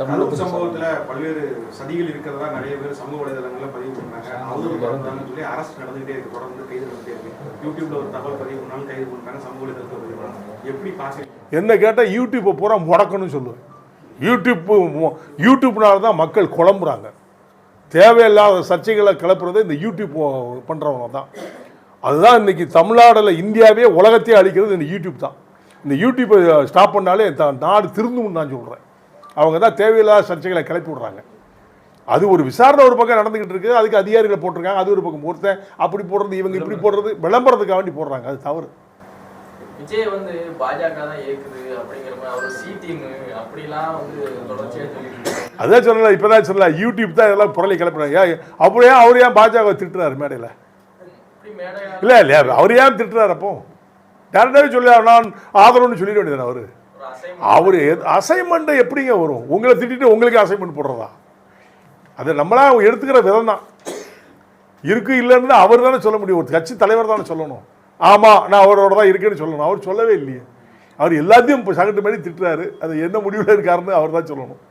சம்பவத்துல பல்வேறு சதிகள் இருக்கிறதா நிறைய பேர் சமூக வலைதளங்கள்ல பதிவு பண்ணாங்க. அவதூறு பரப்புறாங்கன்னு சொல்லி அரசு நடந்துகிட்டே இருக்கு, தொடர்ந்து கைது நடந்துட்டே இருக்கு. யூடியூப்ல ஒரு தகவல் பதிவு பண்ணாலும் கைது பண்ணிட்டாங்க, சமூக வலைதளத்தை பதிவு பண்ணாங்க. எப்படி பாக்குறீங்க? என்ன கேட்டால் யூடியூப்பை பூரா முடக்கணும்னு சொல்லுவேன். யூடியூப்னால தான் மக்கள் குழம்புறாங்க. தேவையில்லாத சர்ச்சைகளை கிளப்புறது இந்த யூடியூப் பண்ணுறவங்க தான். அதுதான் இன்றைக்கி தமிழ்நாடில் இந்தியாவே உலகத்தையே அழிக்கிறது இந்த யூடியூப் தான். இந்த யூடியூப்பை ஸ்டாப் பண்ணாலே நாடு திருந்தும்னு நான் சொல்கிறேன். அவங்க தான் தேவையில்லாத சர்ச்சைகளை கிளப்பி விடுறாங்க. அது ஒரு விசாரணை ஒரு பக்கம் நடந்துக்கிட்டு இருக்குது, அதுக்கு அதிகாரிகளை போட்டிருக்காங்க. அது ஒரு பக்கம் ஒருத்தன் அப்படி போடுறது, இவங்க இப்படி போடுறது, விளம்பரத்துக்காக வேண்டி போடுறாங்க. அது தவறு. விஜய் வந்து பாஜக தான் ஏக்குது அப்படிங்கிற மாதிரி அவர் சி டீம் அப்படிலாம் வந்து தொடர்ச்சியாக சொல்லிட்டு அதான் சொல்லல, இப்போதான் சொல்லல, யூடியூப் தான் இதெல்லாம் புரளி கிளப்புறாங்க. அப்படியே அவர் ஏன் பாஜக திட்டுறாரு மேடையில்? இல்லை இல்லையா, அவர் ஏன் திட்டுறாரு? அப்போ டேரக்டாகவே சொல்லி நான் ஆதரவுன்னு சொல்லிட வேண்டியது. அவர் அசைன்மெண்ட் எப்படிங்க வரும்? உங்களை திட்டிட்டு உங்களுக்கு அசைன்மெண்ட் போடுறதா? அதை நம்மளா எடுத்துக்கிற விதம் தான் இருக்கு. இல்லைன்னு அவர் தானே சொல்ல முடியும், ஒரு கட்சி தலைவர் தானே சொல்லணும். ஆமாம் நான் அவரோட தான் இருக்கேன்னு சொல்லணும். அவர் சொல்லவே இல்லையே. அவர் எல்லாத்தையும் சகட்டு மாதிரி திட்டுறாரு. அது என்ன முடிவில் இருக்காருன்னு அவர் தான் சொல்லணும்.